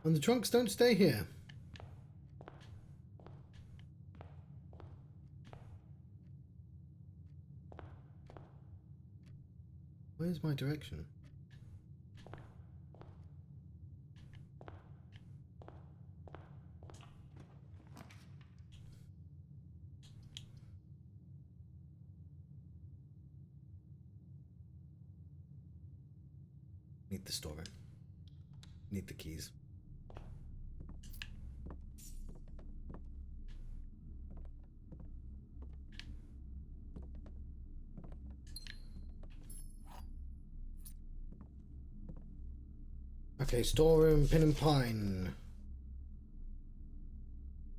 And the trunks don't stay here. Where's my direction? Need the storeroom. Need the keys. Okay, storeroom, pin and pine.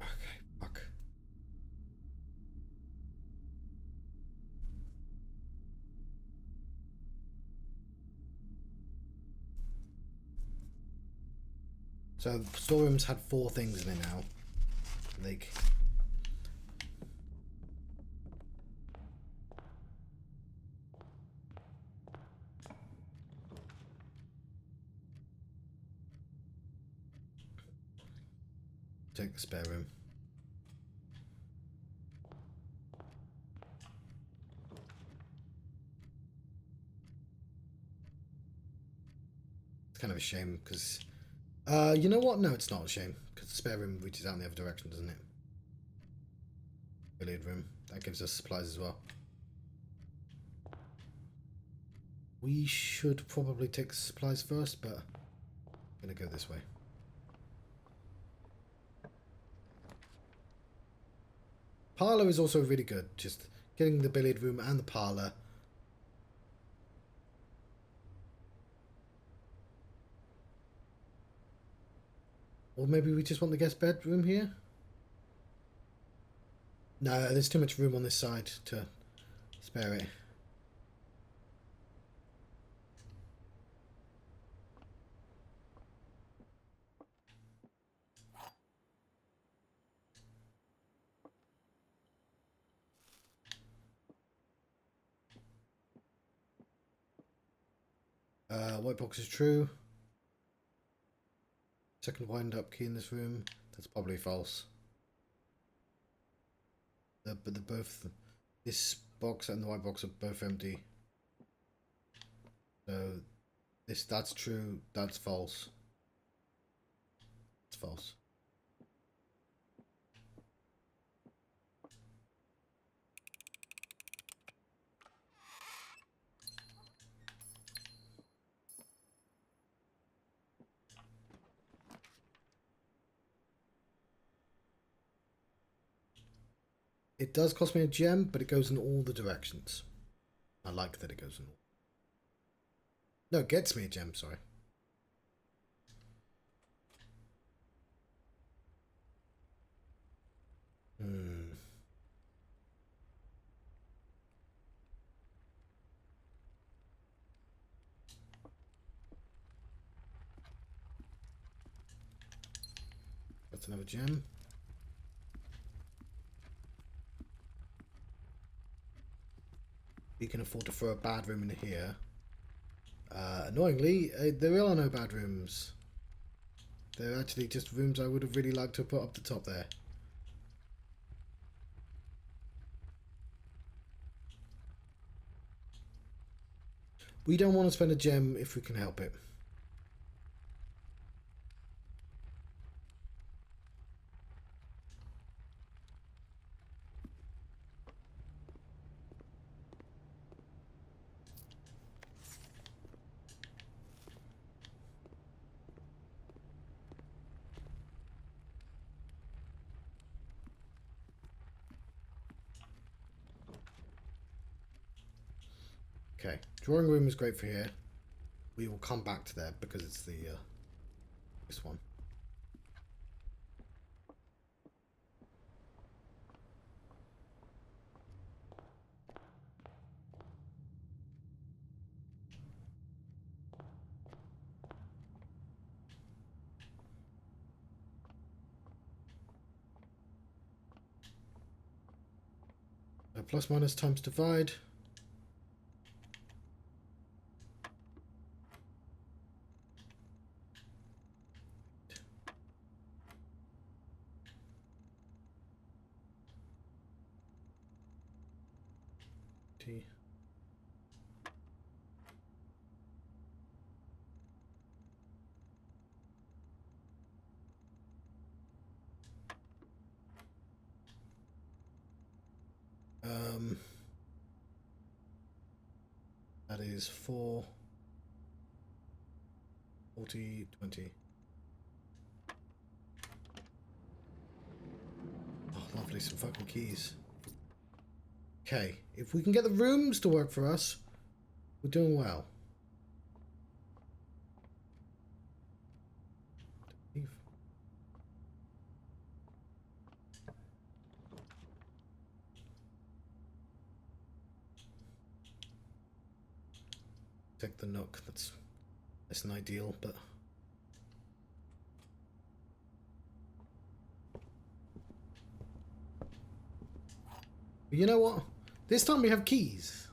Okay, fuck. So storerooms had 4 things in it now. Like, take the spare room. It's kind of a shame because, you know what? No, it's not a shame because the spare room reaches out in the other direction, doesn't it? Billiard room. That gives us supplies as well. We should probably take the supplies first, but I'm gonna go this way. Parlour is also really good. Just getting the billiard room and the parlour. Or maybe we just want the guest bedroom here? No, there's too much room on this side to spare it. White box is true. Second wind up key in this room. That's probably false. But they're both, this box and the white box are both empty. So that's true. That's false. It's false. It does cost me a gem, but it goes in all the directions. I like that it goes in all. No, it gets me a gem, sorry. That's another gem. You can afford to throw a bad room in here. Annoyingly, there are no bad rooms. They're actually just rooms I would have really liked to put up the top there. We don't want to spend a gem if we can help it. Okay, drawing room is great for here. We will come back to that because it's the this one. Plus minus times divide. T. That is 4, 40, 20. Oh, lovely, some fucking keys. Okay, if we can get the rooms to work for us, we're doing well. Leave. Take the nook. That's an ideal, but you know what? This time we have keys.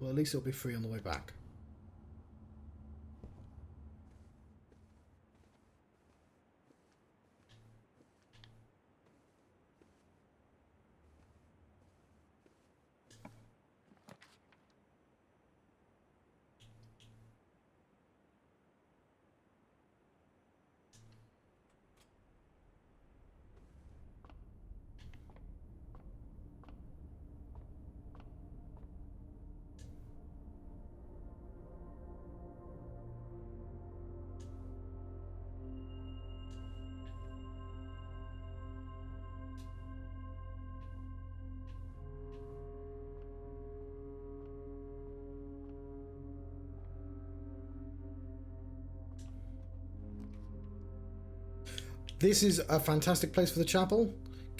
Well, at least it'll be free on the way back. This is a fantastic place for the chapel.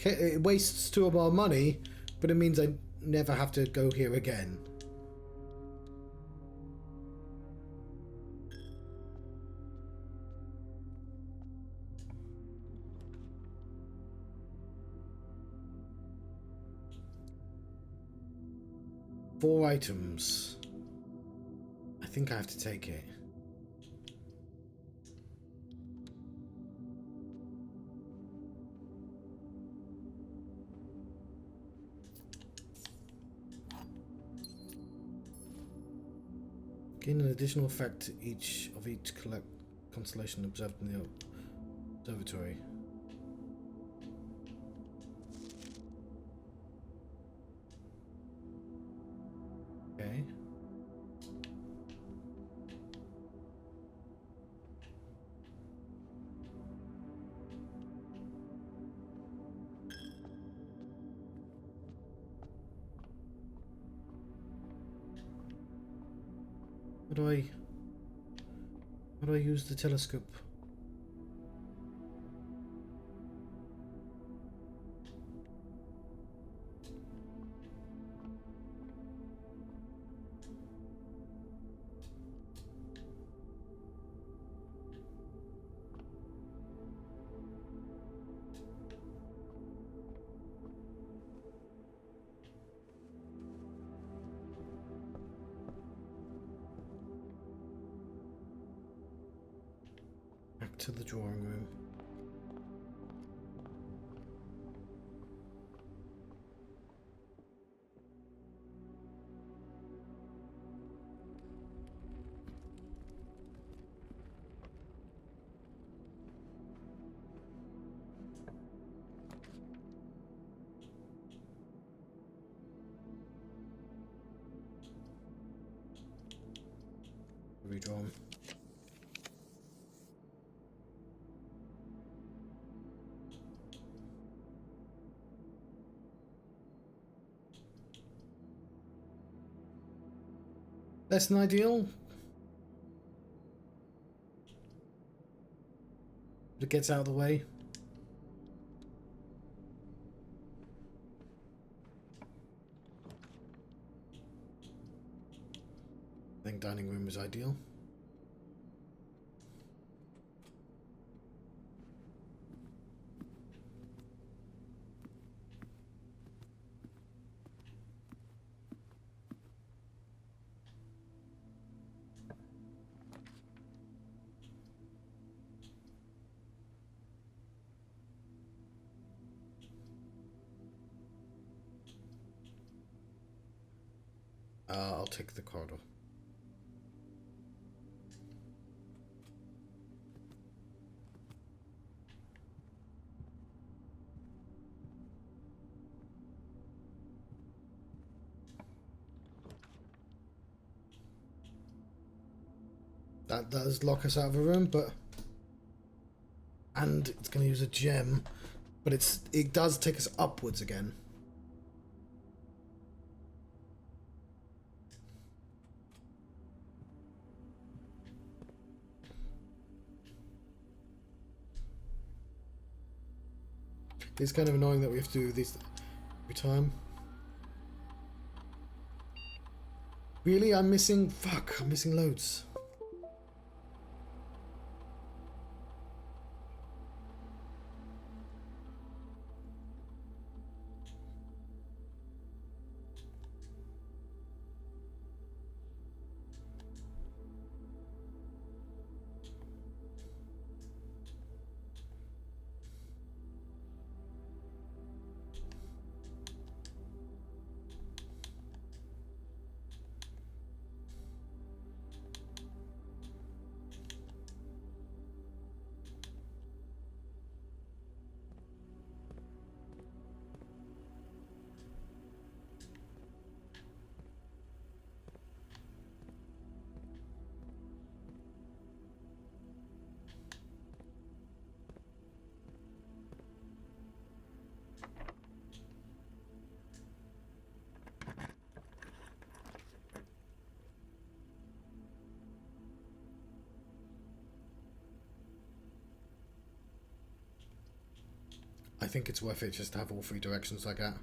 It wastes 2 of our money, but it means I never have to go here again. Four items. I think I have to take it. Gain an additional effect each constellation observed in the observatory. Okay. How do I use the telescope? Back to the drawing room. Redrawn. Less than ideal. But it gets out of the way. I think dining room is ideal. I'll take the corridor. That does lock us out of a room, but... And it's going to use a gem, but it does take us upwards again. It's kind of annoying that we have to do this every time. Really? I'm missing... Fuck, I'm missing loads. I think it's worth it just to have all three directions like that.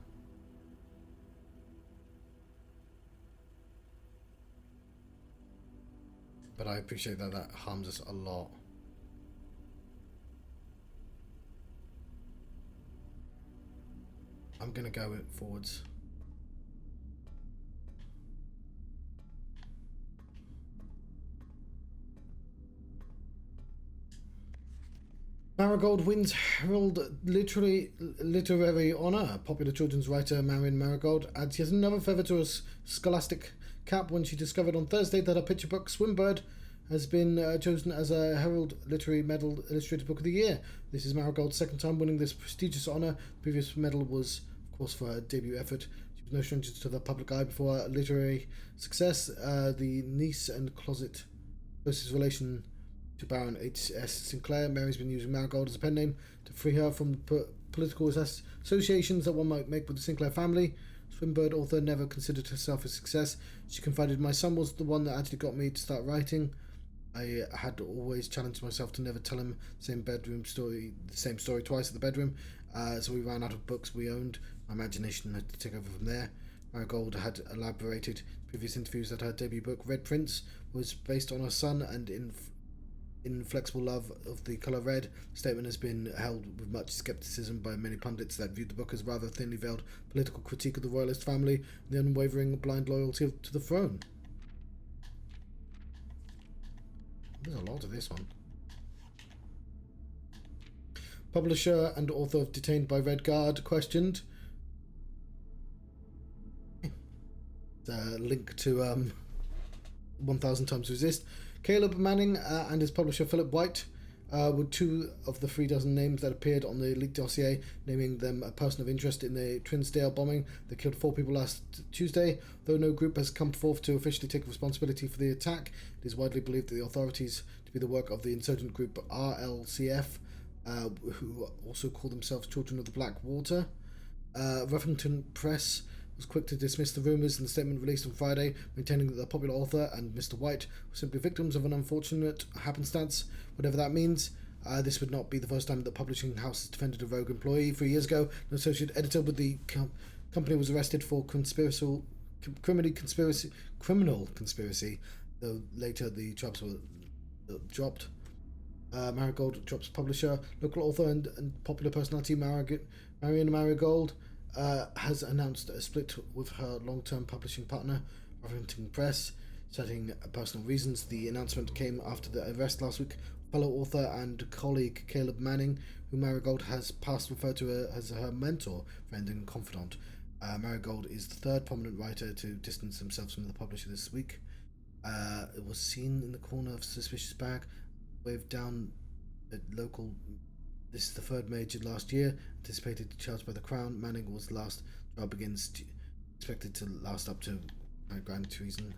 But I appreciate that that harms us a lot. I'm gonna go forwards. Marigold wins Herald Literary Honour. Popular children's writer Marion Marigold adds yet another feather to her scholastic cap when she discovered on Thursday that her picture book Swimbird has been chosen as a Herald Literary Medal Illustrated Book of the Year. This is Marigold's second time winning this prestigious honour. The previous medal was, of course, for her debut effort. She was no stranger to the public eye before her literary success. The niece and closest relation to Baron H.S. Sinclair, Mary's been using Marigold as a pen name to free her from political associations that one might make with the Sinclair family. Swimbird author never considered herself a success. She confided, "My son was the one that actually got me to start writing. I had always challenged myself to never tell him the same story twice at the bedroom. So we ran out of books we owned. My imagination had to take over from there." Marigold had elaborated in previous interviews that her debut book, Red Prince, was based on her son and inflexible love of the colour red. The statement has been held with much scepticism by many pundits that viewed the book as rather thinly veiled political critique of the royalist family and the unwavering blind loyalty to the throne. There's a lot of this one. Publisher and author of Detained by Red Guard questioned. Link to 1000 Times Resist. Caleb Manning and his publisher Philip White were two of the 36 names that appeared on the leaked dossier, naming them a person of interest in the Trinsdale bombing that killed 4 people last Tuesday. Though no group has come forth to officially take responsibility for the attack, it is widely believed that the authorities to be the work of the insurgent group RLCF, who also call themselves Children of the Black Water. Ruffington Press was quick to dismiss the rumours in the statement released on Friday, maintaining that the popular author and Mr. White were simply victims of an unfortunate happenstance. Whatever that means, this would not be the first time that the publishing house has defended a rogue employee. 3 years ago, an associate editor with the company was arrested for criminal conspiracy, though later the charges were dropped. Marigold drops publisher. Local author and popular personality Marion Marigold has announced a split with her long-term publishing partner, Ruffington Press, citing personal reasons. The announcement came after the arrest last week of fellow author and colleague Caleb Manning, who Marigold has past referred to as her mentor, friend and confidant. Marigold is the third prominent writer to distance themselves from the publisher this week. It was seen in the corner of suspicious bag, waved down at local. This is the third major last year. Anticipated charged by the Crown. Manning was the last. Trial begins. Expected to last up to grand treason.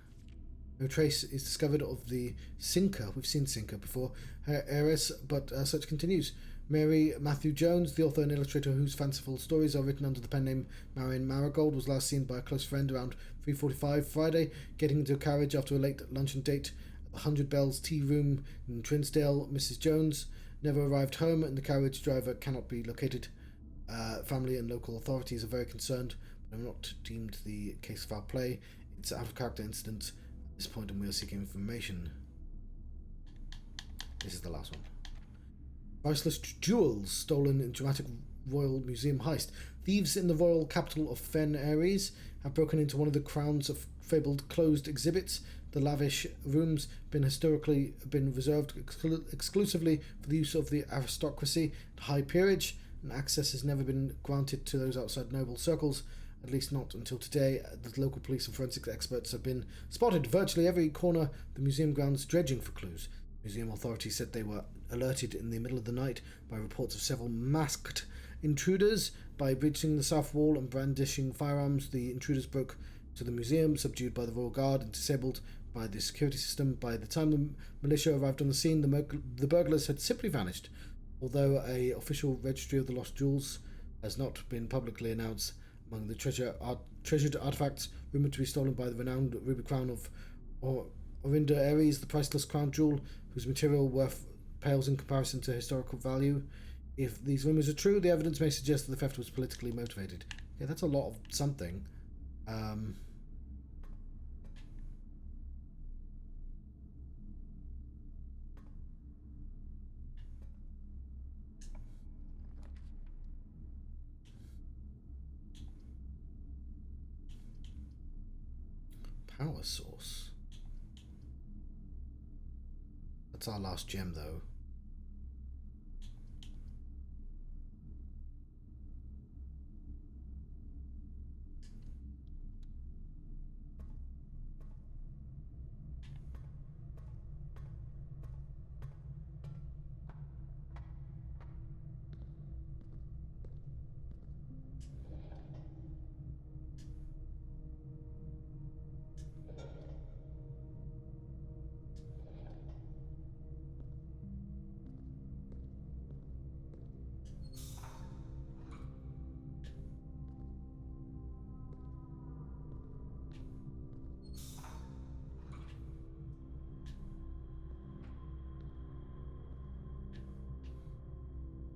No trace is discovered of the sinker. We've seen sinker before. Her heiress, but search continues. Mary Matthew Jones, the author and illustrator whose fanciful stories are written under the pen name Marion Marigold, was last seen by a close friend around 3:45 Friday, getting into a carriage after a late luncheon date at the 100 Bells Tea Room in Trinsdale. Mrs. Jones never arrived home, and the carriage driver cannot be located. Family and local authorities are very concerned, but have not deemed the case foul play. It's an out-of-character incident at this point, and we are seeking information. This is the last one. Priceless jewels stolen in dramatic Royal Museum heist. Thieves in the royal capital of Fen Ares have broken into one of the Crown's fabled closed exhibits. The lavish rooms historically been reserved exclusively for the use of the aristocracy and high peerage, and access has never been granted to those outside noble circles, at least not until today. The local police and forensic experts have been spotted virtually every corner of the museum grounds dredging for clues. Museum authorities said they were alerted in the middle of the night by reports of several masked intruders. By breaching the south wall and brandishing firearms, the intruders broke to the museum, subdued by the Royal Guard and disabled by the security system. By the time the militia arrived on the scene, the burglars had simply vanished. Although an official registry of the lost jewels has not been publicly announced, among the treasured artifacts rumoured to be stolen by the renowned ruby crown of Orinda Ares, the priceless crown jewel, whose material worth pales in comparison to historical value. If these rumours are true, the evidence may suggest that the theft was politically motivated. Yeah, that's a lot of something. Power source. That's our last gem, though.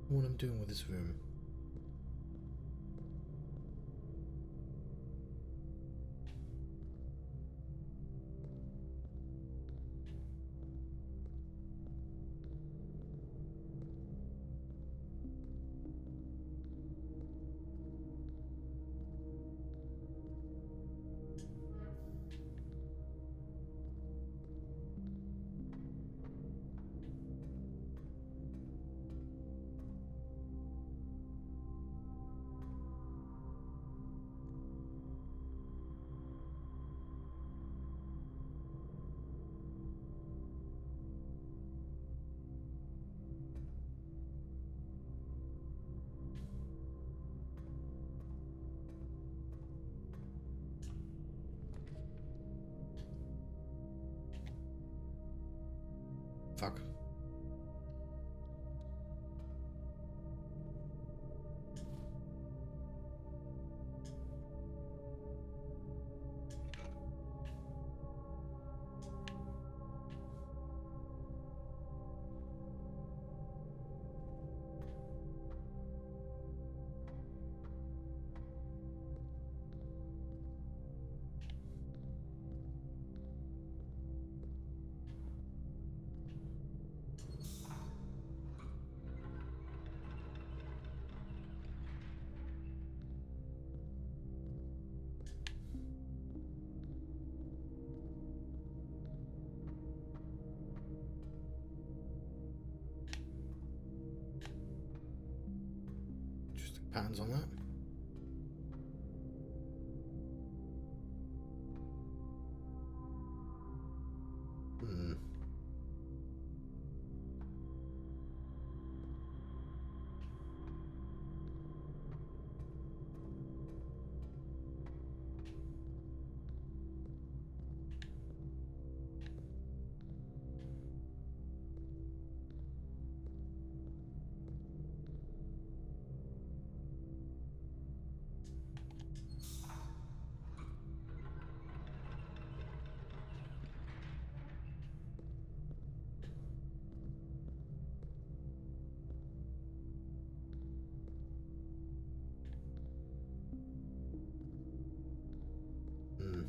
What I'm doing with this room. Fuck. Interesting patterns on that. Hmm. Hmm.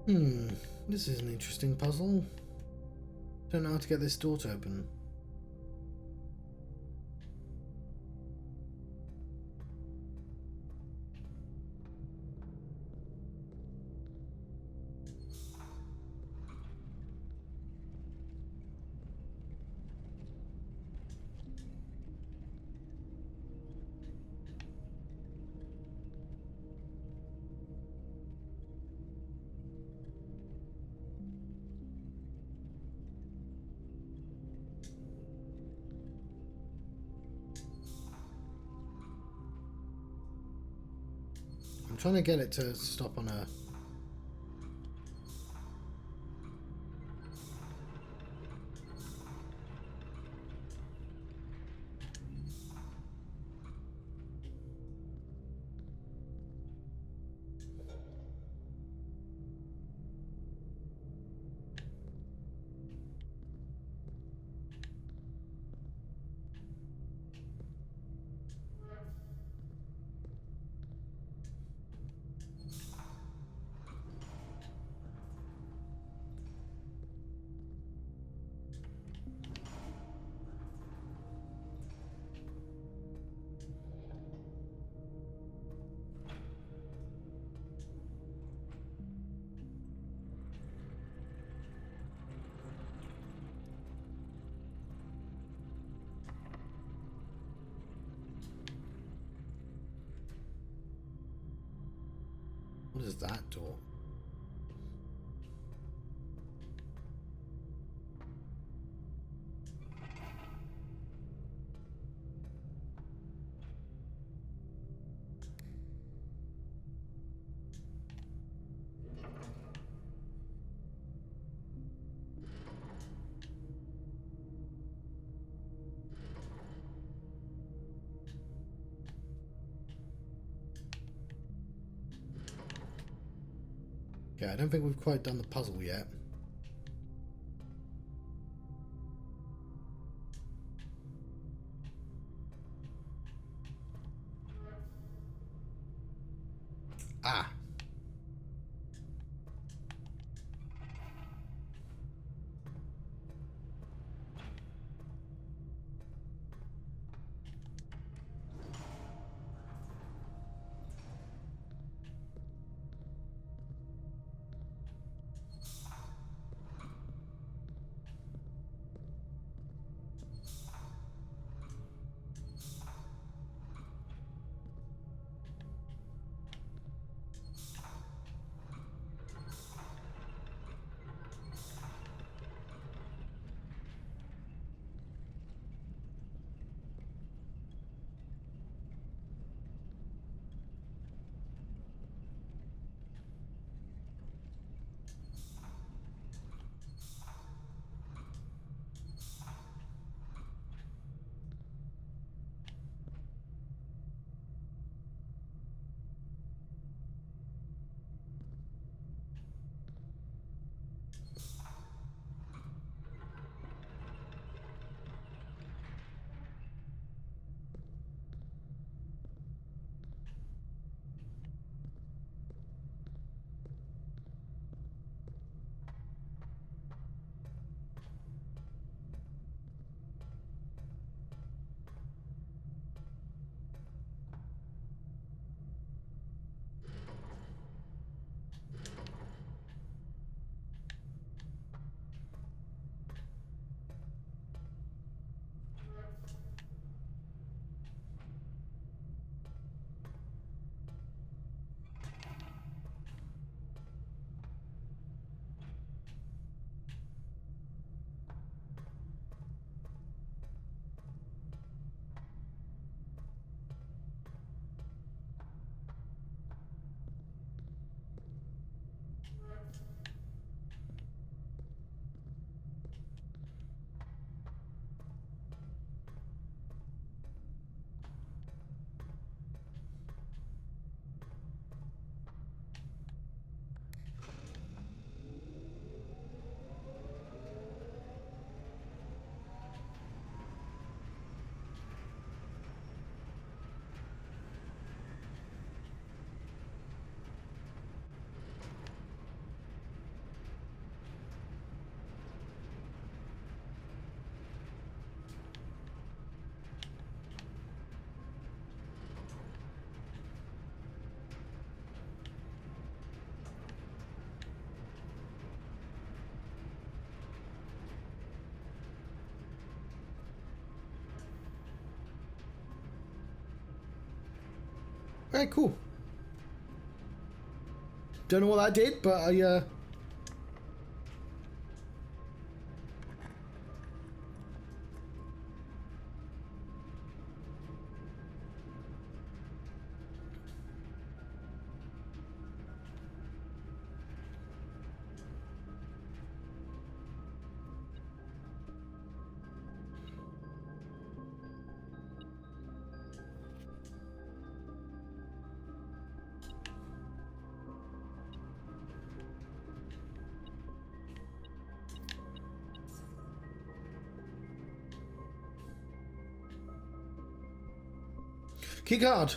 Hmm. This is an interesting puzzle. Don't know how to get this door to open. I'm trying to get it to stop on a... What is that door? Okay, I don't think we've quite done the puzzle yet. Ah! Okay, cool. Don't know what that did, but I, key card.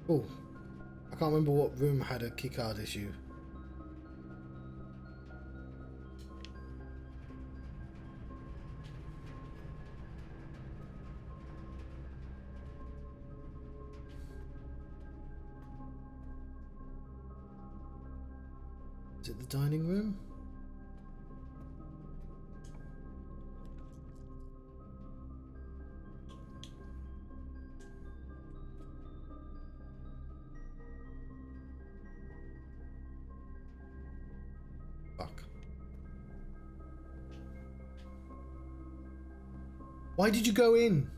Oh, I can't remember what room had a key card issue. Is it the dining room? Fuck. Why did you go in?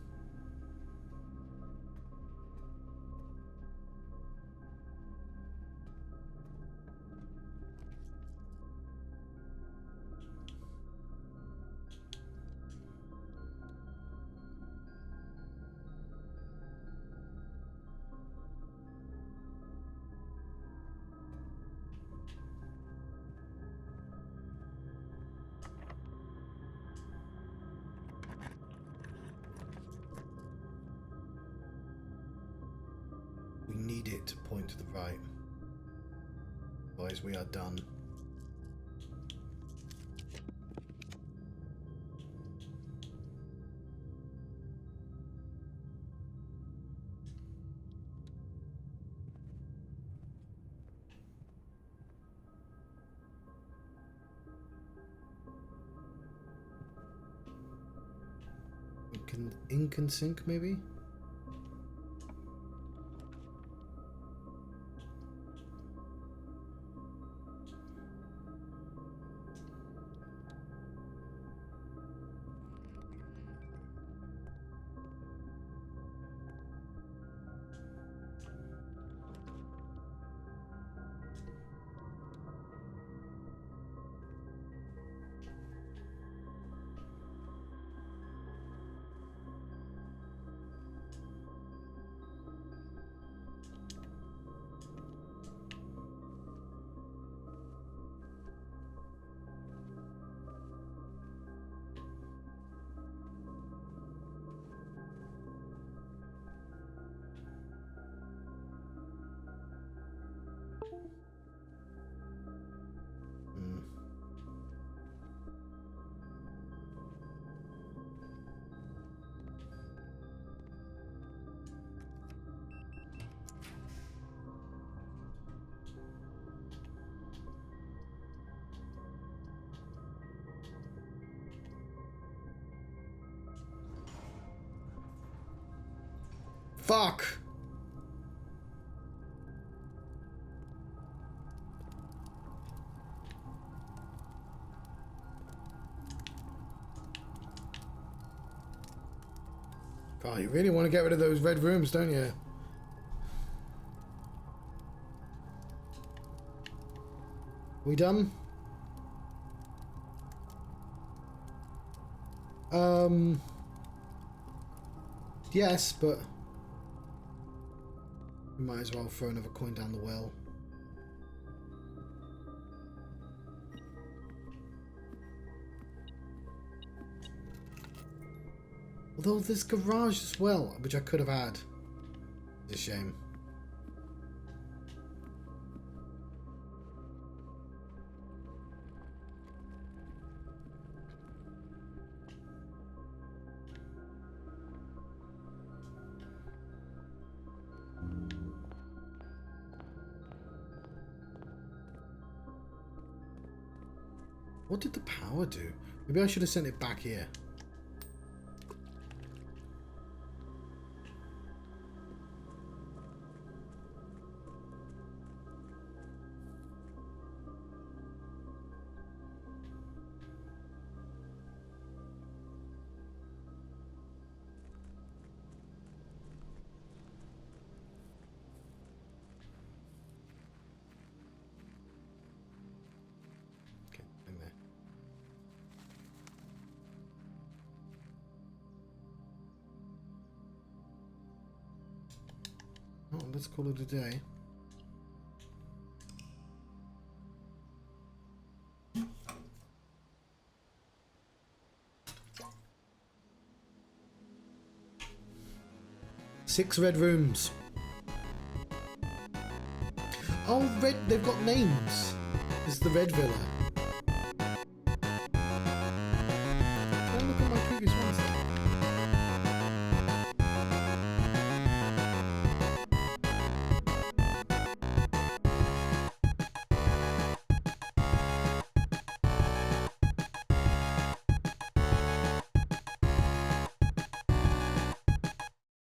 We need it to point to the right. Otherwise we are done. Sync maybe? Fuck! Oh, you really want to get rid of those red rooms, don't you? We done? Yes, but we might as well throw another coin down the well. Although there's garage as well, which I could have had. It's a shame. What did the power do? Maybe I should have sent it back here. let's call it a day. Six red rooms. Oh, red. They've got names. This is the red villa.